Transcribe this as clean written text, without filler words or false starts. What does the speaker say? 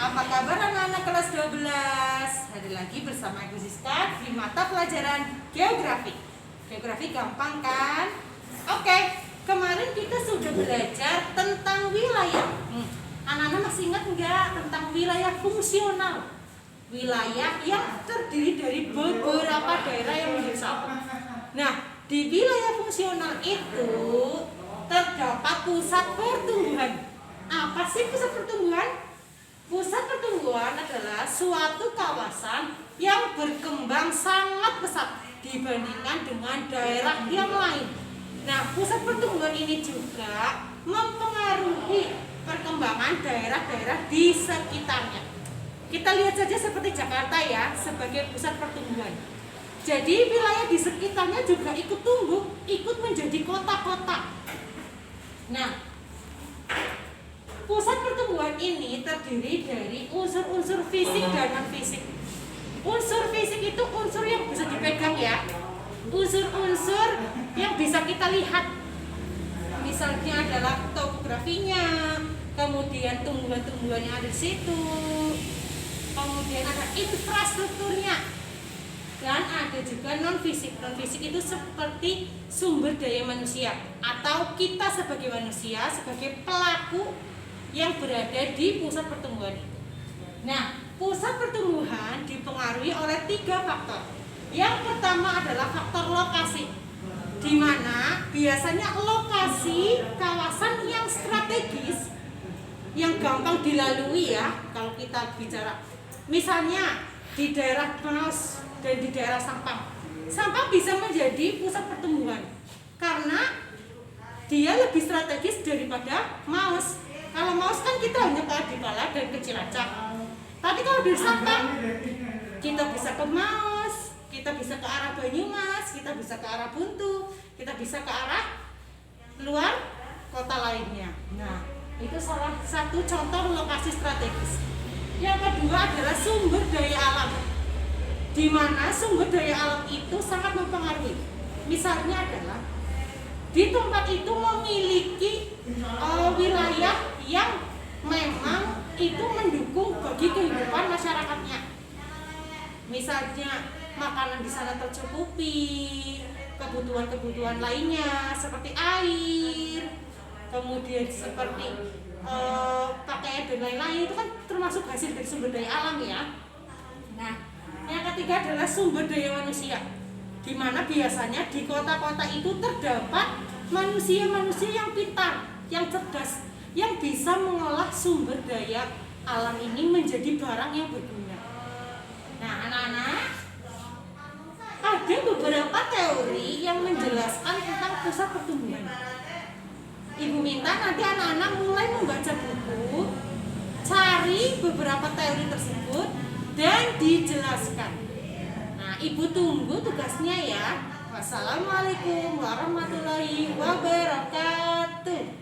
Apa kabar anak-anak kelas 12? Hari lagi bersama Ibu Siska di mata pelajaran geografi. Geografi gampang kan? Oke, kemarin kita sudah belajar tentang wilayah. Anak-anak masih ingat nggak tentang wilayah fungsional? Wilayah yang terdiri dari beberapa daerah yang menjadi satu. Nah, di wilayah fungsional itu terdapat pusat pertumbuhan. Apa sih pusat pertumbuhan? Pusat pertumbuhan adalah suatu kawasan yang berkembang sangat pesat dibandingkan dengan daerah yang lain. Nah, pusat pertumbuhan ini juga mempengaruhi perkembangan daerah-daerah di sekitarnya. Kita lihat saja seperti Jakarta ya, sebagai pusat pertumbuhan. Jadi wilayah di sekitarnya juga ikut tumbuh, ikut menjadi kota-kota. Nah, pusat pertumbuhan ini terdiri dari unsur-unsur fisik dan non-fisik. Unsur fisik itu unsur yang bisa dipegang ya. Unsur-unsur yang bisa kita lihat. Misalnya adalah topografinya, kemudian tumbuhan-tumbuhan yang ada di situ, kemudian ada infrastrukturnya, dan ada juga non-fisik. Non-fisik itu seperti sumber daya manusia atau kita sebagai manusia, sebagai pelaku yang berada di pusat pertumbuhan itu. Nah, pusat pertumbuhan dipengaruhi oleh 3 faktor. Yang pertama adalah faktor lokasi, di mana biasanya lokasi kawasan yang strategis, yang gampang dilalui ya. Kalau kita bicara, misalnya di daerah Maus dan di daerah Sampang, Sampang bisa menjadi pusat pertumbuhan karena dia lebih strategis daripada Maus. Kalau Maus kan kita hanya ke Adipala dan ke Cilacap. Tapi kalau di Sampang, kita bisa ke Maus, kita bisa ke arah Banyumas, kita bisa ke arah Buntu, kita bisa ke arah luar kota lainnya. Nah, itu salah satu contoh lokasi strategis. Yang kedua adalah sumber daya alam, di mana sumber daya alam itu sangat mempengaruhi. Misalnya adalah di tempat itu memiliki wilayah yang memang itu mendukung bagi kehidupan masyarakatnya. Misalnya makanan di sana tercukupi, kebutuhan-kebutuhan lainnya seperti air, kemudian seperti pakaian dan lain-lain, itu kan termasuk hasil dari sumber daya alam ya. Nah, yang ketiga adalah sumber daya manusia, di mana biasanya di kota-kota itu terdapat manusia-manusia yang pintar, yang cerdas, yang bisa mengolah sumber daya alam ini menjadi barang yang berguna. Nah, anak-anak, ada beberapa teori yang menjelaskan tentang pusat pertumbuhan. Ibu minta nanti anak-anak mulai membaca buku, cari beberapa teori tersebut dan dijelaskan. Nah, Ibu tunggu tugasnya ya. Wassalamualaikum warahmatullahi wabarakatuh.